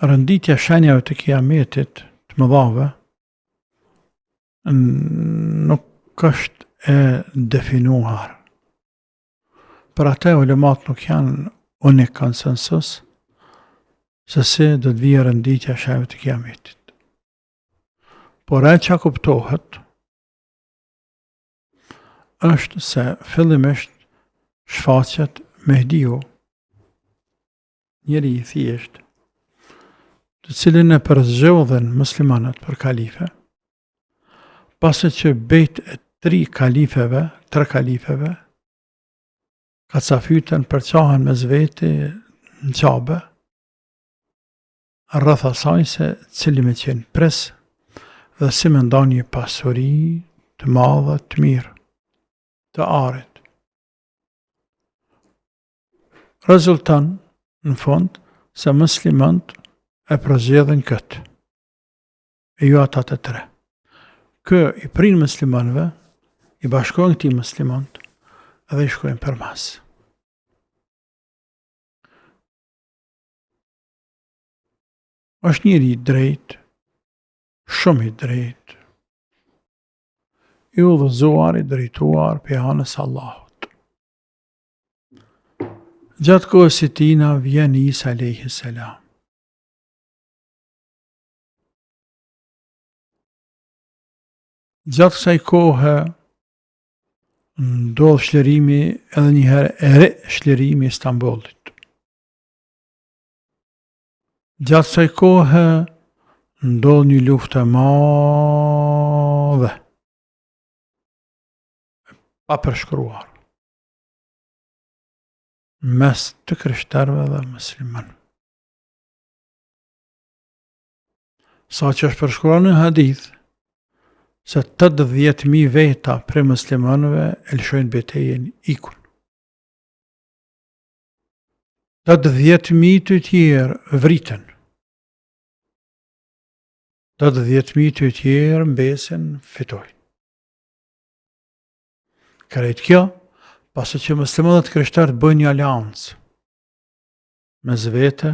rënditja shenjave të kiametit të mëdhave nuk është e definuar. Për atë ulemat nuk janë unik konsensus se si do të vijë rënditja shenjave të kiametit. Por e që kuptohet është se fillimisht shfaqet Mehdiu, njeri i thjesht, të cilin e përzgjedhin muslimanët për kalife, pasi që bejt e tre kalifeve, ka cafyten përqahen me zveti në qabe, rrëth asaj se cili me qenë pres dhe si me nda një pasuri të madhe të mirë, të arit. Rezultan, në fund, se muslimant e përzgjedhin këtë, e jo ata të tre. Kë i prinë muslimanëve, i bashkojnë këti muslimanët edhe i shkojnë për mas. Është njëri i drejt, shumë i drejt, i udhëzuar, i drejtuar për anës Allahut. Gjatë kohës së tina vjen Isa alayhi salam. Gjatë kësaj kohë ndodh shlërimi edhe një herë e re shlërimi i Istanbulit. Gjatë kësaj kohë ndodh një luftë e madhe pa përshkruar mes të krishterëve dhe muslimanëve. Sa që është përshkruar në hadith se 80.000 veta për muslimanëve e lëshojnë betejën ikun. 80.000 të tjerë vritën. 80.000 të tjerë mbesin fitojnë. Krejt kjo, pasi që muslimanët krishterët bëjnë një aleancë mes vete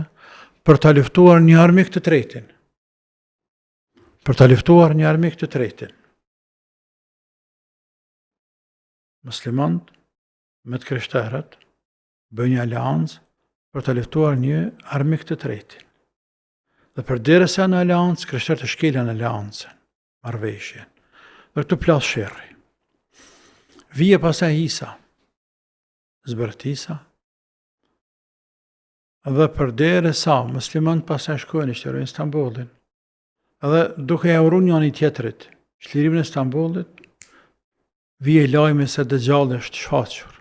për ta luftuar një armik të tretin. Muslimanët me të krishterët bëjnë një aleancë për ta luftuar një armik të tretin. Dhe përderisa në aleancë, krishterët e shkelën aleancën, marrëveshjen, dhe këtu plas sherrri. Vije pasaj Isa, zbret Isa, dhe përderisa muslimanët pasaj shkojnë i shterojnë Istanbulin, edhe duke e urrë njëri tjetrit shlirimin e Istanbulit, vije lajmi se Dejjalli është shfaqur.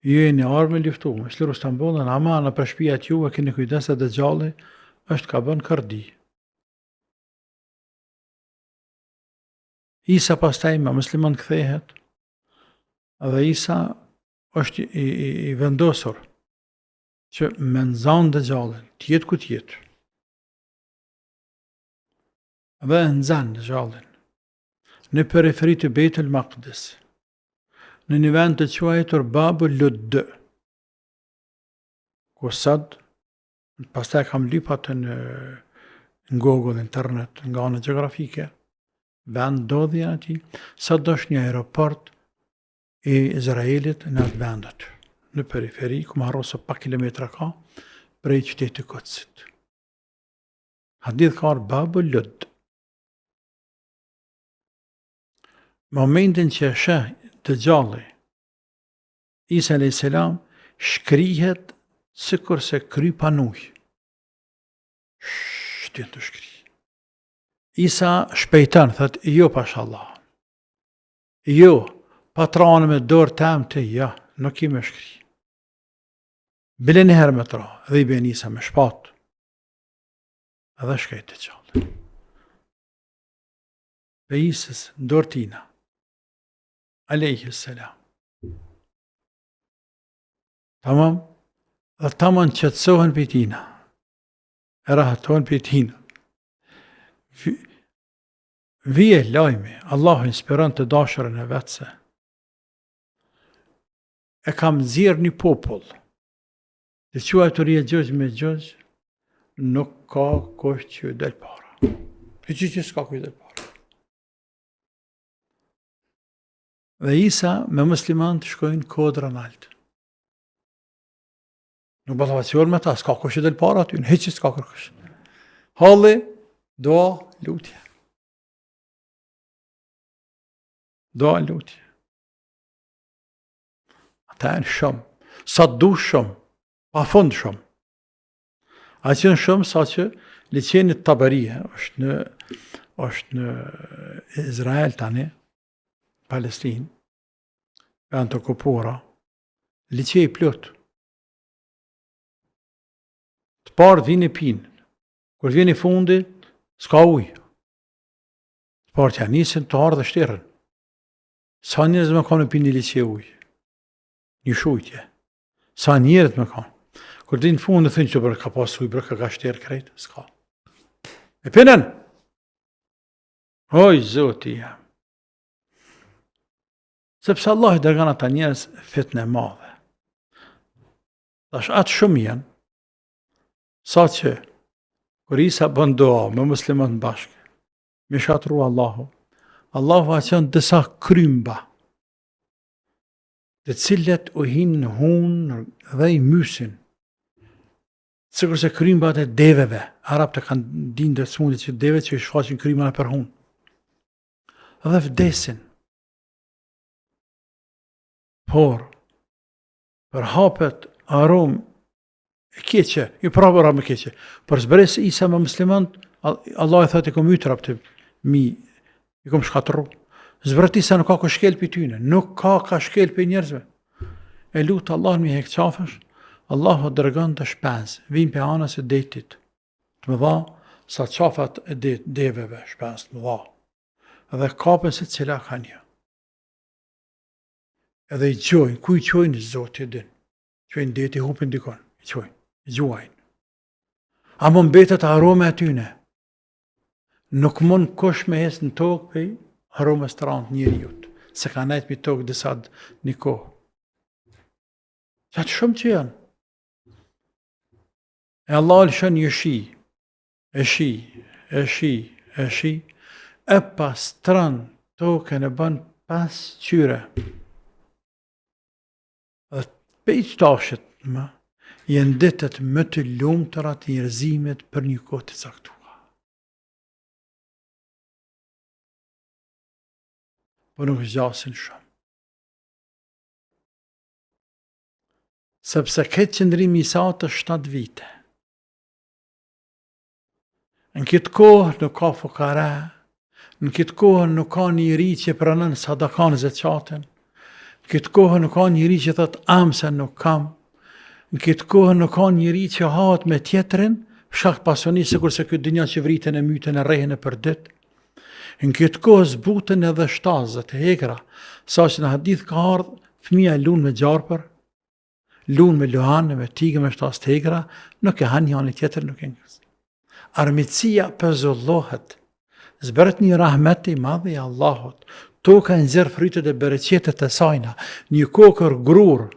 Ju jeni ardhur me luftu, me shliru Istanbulin, ama në për shtëpiat juve keni kujdes se Dejjalli është ka bën kërdi. Isa pastaj me musliman kthehet, edhe Isa është i vendosur që me nxan Dejjallin, tjetë ku tjetë. Dhe nxan Dejjallin në periferi të Bejtul Maqdis, në një vend të quajtur Babul Ludd, ku sot, pastaj kam lyp atë në Google, internet, nga ana gjeografike, vend ndodhja ati, sot është një aeroport i Izraelit në atë vendet, në periferi, ku më harro se pak kilometra ka, prej qytetit të Kutsit. Hadith ka arë Babul Ludd. Momentin që sheh Dejjalli, Isa alayhis salam shkrihet sikur se kry panuj. Shtjen të shkri. Isa shpejton, thot, jo pashallah. Jo, patronë me dorë tem të, ja, nuk i me shkri. Bile një herë me tra, dhe i ben Isa me shpat. Edhe shkajt Dejjalli. Pe Isës, dorë tina, alayhis salam. Tamam, dhe tamam qëtësohen për tina, e rahatohen për tina. Vije lajmi, Allahu inspiron të dashurën e vetëse. E kam zirë një popull, dhe quajturia gjëgj me gjëgj, nuk ka kush që del para. Për që s'ka kush del para. Dhe Isa me muslimanët shkojnë kodrën altë. Nuk ballavacion me ta, s'ka kush që del para aty, në heqë s'ka kërkush. Halli, doa, lutje. Doa, lutje. Ata e në shumë, sa du shumë, pa fund shumë. A që në shumë, sa që liqenit Tabarie, është në Izrael tani, Palestinë, janë të okupuara, liqej plot. Të parë vini pinë, kur vini fundi, s'ka ujë. Të parë që nisin të ardhë shterën. Sa njerëz me kanë në pinë një liqej ujë? Një shujtje. Sa njerëz me kanë? Kur din fund thënë që për ka pas ujë ka shterë krejt, s'ka. E pinën. Oj Zoti jam. Sepse Allah i dërgon ata njerëz fitnë madhe. Tash atë shumë janë, sa që kur Isa bën dua me muslimanët bashkë, me shatru Allahu ka qenë disa krymba, të cilët u hinë në hunë dhe i mysin. Sikur se krymbat e deveve, arabët e kanë dinë dhe smundit që devet që i shfaqin krymbana për hunë. Dhe vdesin. Por, për hapet aromë e keqe, ju prapë aromë e keqe, për zbres Isa me muslimant, Allah e thët i kom ytrap të mi, i kom shkatru. Zbret Isa nuk ka ka shkel për tyne, nuk ka shkel për njerëzve. E lutë Allah mi hek qafësh, Allah o dërgën të shpens, vim për anës e detit, të më dha, sa qafat e deveve, shpens të më dha, edhe kapën se cila ka një. Edhe i gjojnë, ku i qojnë Zotë i din, qojnë deti, hupin dikon, i qojnë, i gjuajnë. A më mbetet arome atyne, nuk mund kush me hes në tokë për aromës të randë njeriut, se ka najtë për tokë dësad një kohë. Qatë shumë që janë. E Allah lëshën një shi, e pas tranë tokën e bën pas qyre. Dhe pejtë tashët, jenë ditët më të lumë të ratë njerëzimit për një kohë të caktuar. Po nuk zgjasin shumë. Sepse këtë qëndrimi i sa të 7 vite. Në këtë kohë nuk ka fukara, në këtë kohë nuk ka njëri që pranën sadakan zeqatin, në këtë kohë nuk ka njëri që thët amse nuk kam, në këtë kohë nuk ka njëri që hahet me tjetërin, shak pasoni se kurse këtë dynja që vritën e mytën e rejën e për dit. Në këtë kohë zbutën edhe shtazët e hegra, sa që në hadith ka ardhë, fëmija lunë me gjarëpër, lunë me luhanë, me tigë, me shtaz të hegra, nuk e hanë janë i tjetër, nuk e njës. Armitsia pëzullohet, zberet një rahmet i madhe i Allahot, toka nxjerr frytet e bereqetet e sajna, një kokër grur,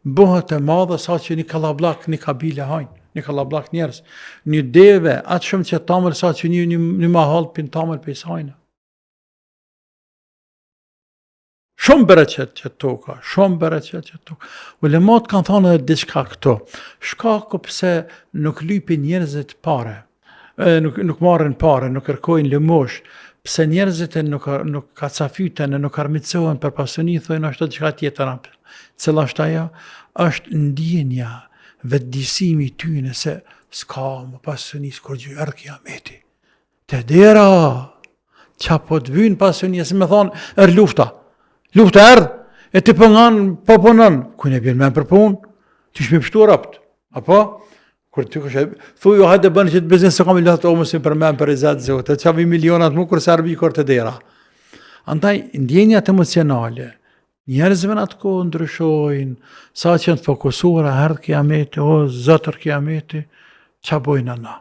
bëhet e madhe sa që një kalablak, një kabile hajnë, një kalablak njerës, një deve, atë shumë që tamël sa që një mahal pin tamël për i sajna. Shumë bereqet që toka, shumë bereqet që toka. Ulemat kanë thonë edhe diçka këto, shkaku pse nuk lypin njerëzit pare, nuk marrin pare, nuk kërkojnë lëmosh, pse njerëzit nuk kacafyten, nuk armitsohen për pasuni, thojnë është diçka tjetër. Cila është ajo? Është ndjenja, vetëdijsimi i tyre se s'ka më pasuni, s'kur gjë erdh kiameti. Te dera, qa po të vynë pasuni, se me thonë lufta. Lufta erdh, e ti pëngan, po punën, kujnë e bjerë men për punë, ti shmi pështu rapt, apo? Kur ty kështë, thuju hajde bënë që të biznes se kam i latë omësin për men për i zetë zote, të qavi milionat mu kërë serbi i kërë të dera. Andaj, ndjenjat emocionale, njerëzve në atë kohë ndryshojnë, sa që në të fokusuara, herdë kiameti, o, zëtër kiameti, qa bojnë na?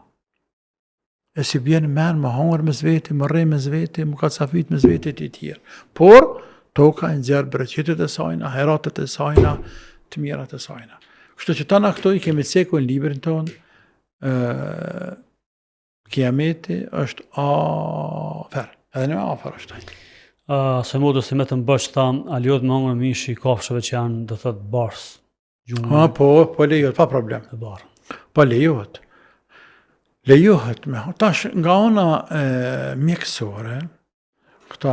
E si bjenë men, më hongër me zveti, më rej me zveti, më kacafit me zveti të tjerë. Por, toka e nxjerë bereqetet e sajna, heratet e sajna, të mirat e sajna. Kështu që tana këto i kemi ceku në librin tonë, kiameti është afer, edhe në afer është tajtë. Se mu do si me të mbësht thamë, a liot më ngërë mishi i kafshëve që janë dhe thëtë bars? Po lejohet, pa problem. Po lejohet. Lejohet me, tash nga ona mjekësore, këta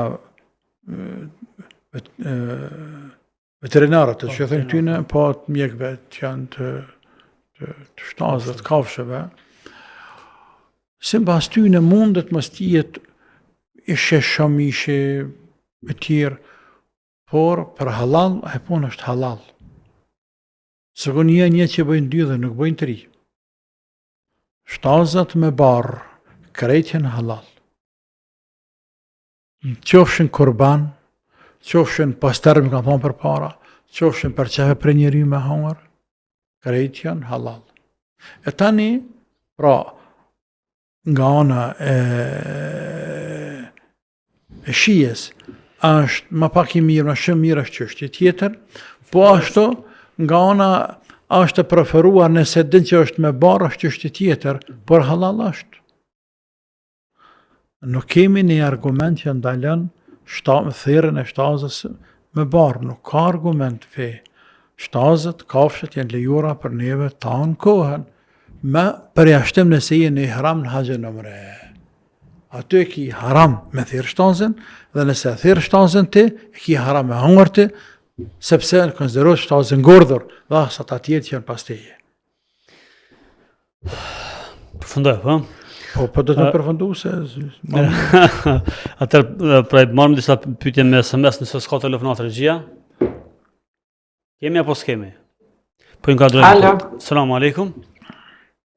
veterinarët që thënë tyne, po të mjekëve që janë të shtazët, kafshëve, se mbas tyne mundet mos tjetë ishe shumë ishe e tjerë, por për halal, e punë është halal. Se ku një që bëjnë 2 dhe nuk bëjnë 3. Shtazët me barë, krejtjen halal. Qofshin kurban, qofshin pasterëm ka thonë për para, qofshin për qeve për njeri me hongër, krejt janë halal. E tani, pra, nga ana e shijes, është më pak i mirë, më shumë mirë është çështje tjetër, po ashtu nga ana është e preferuar nëse din që është me barë është çështje tjetër, por halal është. Nuk kemi një argument që ndalën therrën e shtazës me barë, nuk ka argument fe. Shtazët, kafshët janë lejuara për neve ta në kohën, me përjashtim nëse jeni ihram në haxhin umre. Aty e ki haram me thirr shtazën, dhe nëse e thirr shtazën ti, e ki haram me hangër ti, sepse në konsiderohet shtazën ngordhur, dhe asat atjet që janë pas teje. Përfundoj, po? Po do të më përfundu se... Atër, pra marrëm disa pyetje me SMS nëse s'ka telefonat regjia. Kemi apo s'kemi? Po inkuadrojmë. Alo. Selamu alaikum.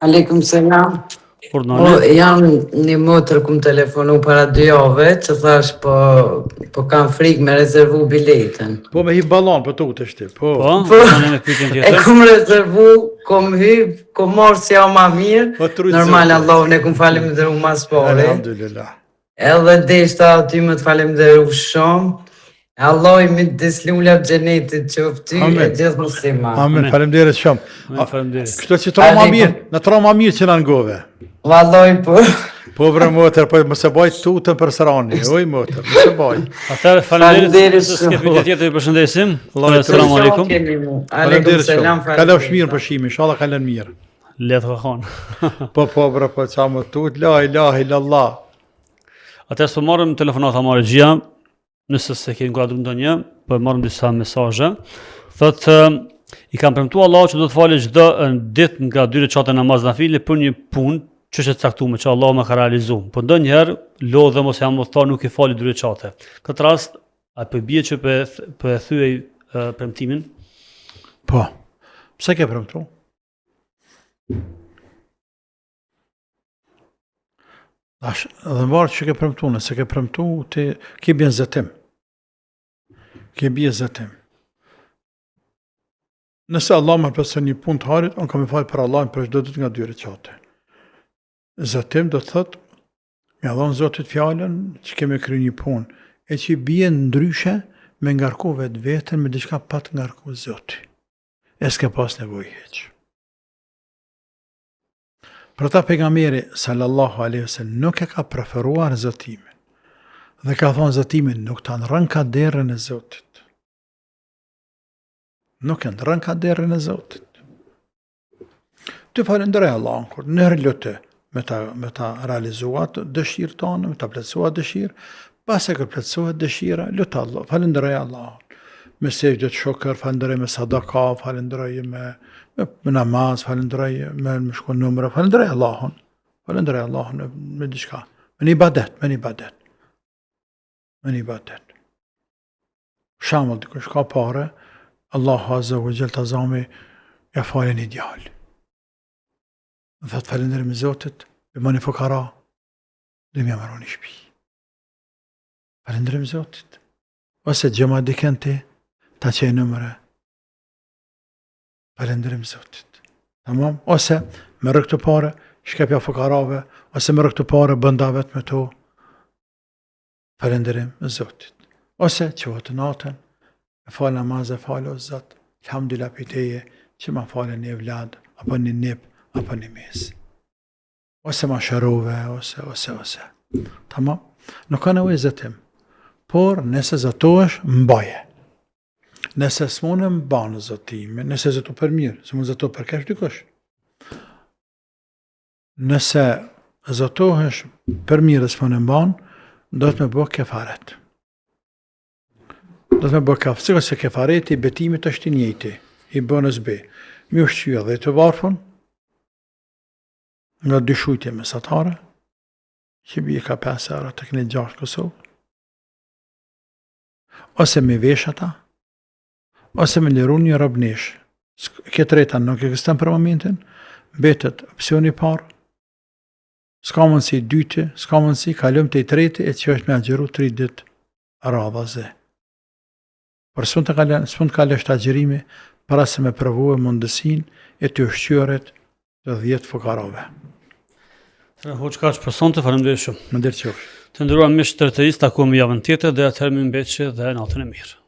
Aleikum selam. Por Po jam një motër kum telefonu para 2 javë që thash po kam frikë me rezervu biletën. Po me hi ballon, po tutesh ti, po. tani me pyetjen E tjetër. kum rezervu, kom hyp, kom marrë si ja ma mirë. Normal Allahun e kum falemnderu mas pari. Alhamdulillah. Edhe deshta aty më të falemnderu shumë. Allah i mi dislula xhenetit qofty e gjithë musliman. Amen, faleminderit shumë. Faleminderit. Kështu që tra ma mirë, në tra ma mirë që në ngove. Valloj po. Po bre motër, po mos e baj tutën për srani. Oj motër, mos e baj. Atëherë faleminderit. Faleminderit Se s'ke shumë. pyetje tjetër, ju përshëndesim. Allahu Selamu alaikum. Aleikum Faleminderit selam. shumë. Kalosh mirë pushimi, inshallah kalon mirë. Letë ka thonë. Po bre, po ça më tut, la ilaha illallah. Atëherë s'po marrim telefonata ma regjia, nëse se keni inkuadruar ndonjë, po marrim disa mesazhe. Thotë i kam premtuar Allahu që do të falë çdo ditë nga 2 recate namaz nafile për një punë që është e caktuar që Allahu më ka realizuar. Po ndonjëherë lodhem ose jam thonë nuk i fali 2 recate. Këtë rast a po bie që po e thyej premtimin? Po. Pse ke premtu? Tash, edhe mbarë që ke premtu, nëse ke premtu, ti ke bjen zëtim. Ke bje zëtim. Nëse Allah më pësën një punë të harit, unë kam i falë për Allah për çdo ditë nga 2 recate. Zëtim do të thëtë, me adhonë Zotit fjallën që keme kry një punë, e që bje ndryshe me ngarku vetë vetën me diçka pat ngarku Zotit. E s'ke pas nevoj heqë. Për ta pejgamberi sallallahu alaihi wasallam nuk e ka preferuar zëtimin. Dhe ka thonë zëtimin nuk ta nërën ka derën e Zotit. Nuk e nërën ka derën e Zotit. Ty falenderoj Allahun kur nërë lutë me ta realizuat dëshirë tonë, me ta plotësuat dëshirë, pas e kër plotësohet dëshira, lutë Allah, falenderoj Allahun. Me sejtë të shokër, falenderoj me sadaka, falenderoj me namaz, falenderoj me shku numra, falenderoj Allahun. Falenderoj Allahun me diçka. Me një ibadet. Shamull dikush ka pare, Allahu azza wa jall të zami ja falen ideal. Dhe thot falenderoj me Zotit, be mani fukara, dhe më marrë një shtëpi. Falenderoj me Zotit. Ose gjëma diken ti, ta qej numre. Falenderim Zotit. Tamam? Ose me rë këtë pare, shkepja fukarave, ose me rë këtë pare, bënda vetë me to. Falenderim Zotit. Ose që vëtë natën, e falë namaz e falë o Zot, alhamdulillah piteje, që ma falë një vlad, apo një nip, apo një mes. Ose ma shërove, ose. Tamam? Nuk ka nevojë zëtim. Por nëse zëtohesh, mbaje. Nëse s'mone mbanë zëtime, nëse zëto për mirë, se më zëto për kesh dikush. Nëse zëtohesh për mirë dhe s'mone mbanë, do të me bë kefaret. Do të me bë kefaret, siko se kefareti i betimit është i njëjti, i bënës be. Mi ushqyja dhe të varfën, nga 2 shujtje mesatare, që bje ka 5 euro të këni 6 Kosovë, ose me vesh ata, ose me liru një robnesh. Këtë reta nuk e këstën për momentin, betet opcioni parë, s'ka mundësi dyti, s'ka mundësi, kalëm të i treti, e që është me agjeru 3 ditë radhaze. Por s'pun të kalesh të agjerimi, para se me provu e mundësin e të ushqyërit të 10 fukarave. Hoxh kaq për sonte, faleminderit shumë. Më nderë qofsh. Të nderuar miq të tërheqës, takohemi javën tjetër dhe atëherë më mbeqë dhe natën e mirë.